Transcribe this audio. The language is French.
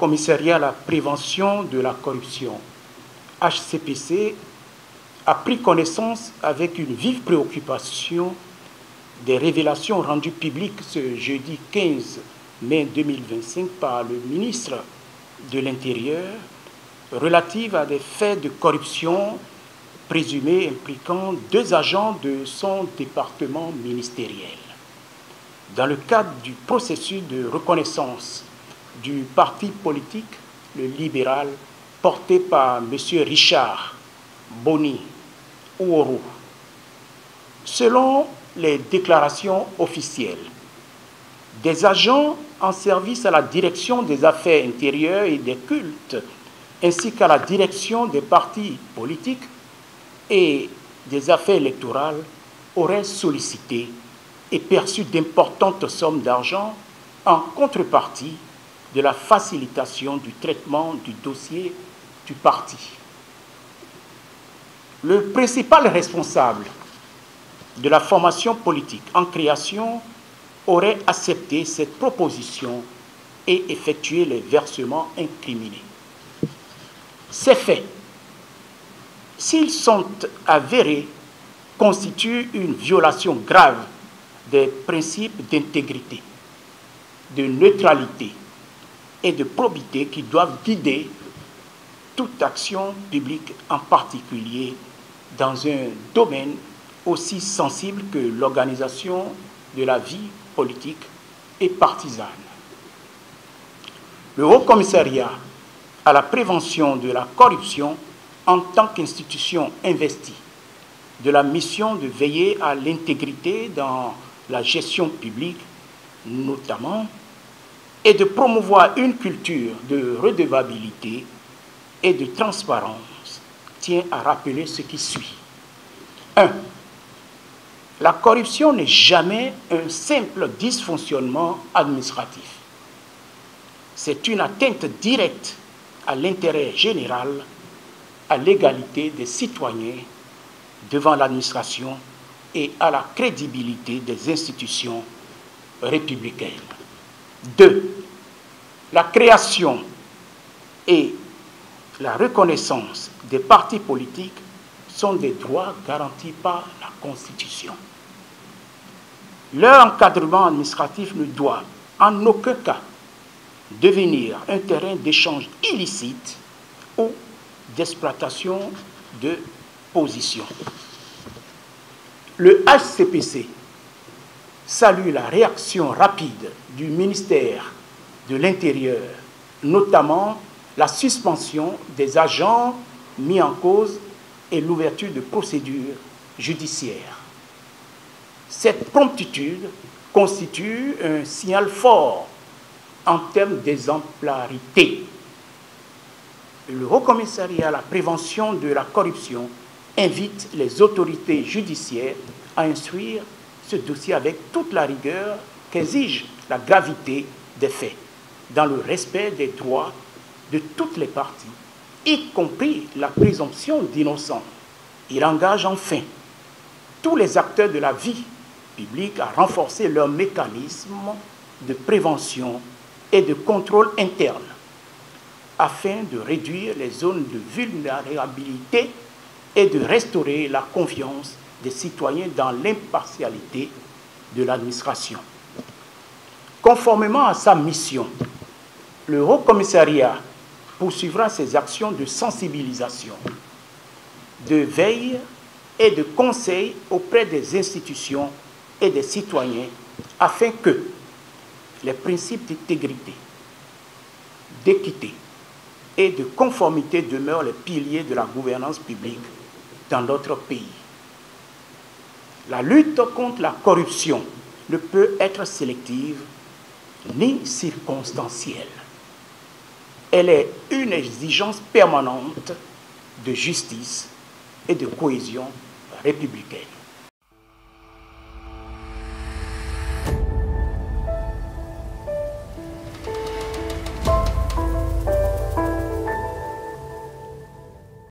Commissariat à la prévention de la corruption, HCPC, a pris connaissance avec une vive préoccupation des révélations rendues publiques ce jeudi 15 mai 2025 par le ministre de l'Intérieur relatives à des faits de corruption présumés impliquant 2 agents de son département ministériel. Dans le cadre du processus de reconnaissance du parti politique, le libéral, porté par M. Richard Boni Ouoro. Selon les déclarations officielles, des agents en service à la direction des affaires intérieures et des cultes, ainsi qu'à la direction des partis politiques et des affaires électorales, auraient sollicité et perçu d'importantes sommes d'argent en contrepartie de la facilitation du traitement du dossier du parti. Le principal responsable de la formation politique en création aurait accepté cette proposition et effectué les versements incriminés. Ces faits, s'ils sont avérés, constituent une violation grave des principes d'intégrité, de neutralité et de probité qui doivent guider toute action publique, en particulier dans un domaine aussi sensible que l'organisation de la vie politique et partisane. Le Haut Commissariat à la prévention de la corruption, en tant qu'institution investie de la mission de veiller à l'intégrité dans la gestion publique, notamment, et de promouvoir une culture de redevabilité et de transparence, tient à rappeler ce qui suit. 1. La corruption n'est jamais un simple dysfonctionnement administratif. C'est une atteinte directe à l'intérêt général, à l'égalité des citoyens devant l'administration et à la crédibilité des institutions républicaines. 2. La création et la reconnaissance des partis politiques sont des droits garantis par la Constitution. Leur encadrement administratif ne doit en aucun cas devenir un terrain d'échange illicite ou d'exploitation de position. Le HCPC salue la réaction rapide du ministère de l'Intérieur, notamment la suspension des agents mis en cause et l'ouverture de procédures judiciaires. Cette promptitude constitue un signal fort en termes d'exemplarité. Le Haut Commissariat à la prévention de la corruption invite les autorités judiciaires à instruire ce dossier avec toute la rigueur qu'exige la gravité des faits, dans le respect des droits de toutes les parties, y compris la présomption d'innocence. Il engage enfin tous les acteurs de la vie publique à renforcer leurs mécanismes de prévention et de contrôle interne afin de réduire les zones de vulnérabilité et de restaurer la confiance des citoyens dans l'impartialité de l'administration. Conformément à sa mission, le Haut Commissariat poursuivra ses actions de sensibilisation, de veille et de conseil auprès des institutions et des citoyens afin que les principes d'intégrité, d'équité et de conformité demeurent les piliers de la gouvernance publique dans notre pays. La lutte contre la corruption ne peut être sélective ni circonstancielle. Elle est une exigence permanente de justice et de cohésion républicaine.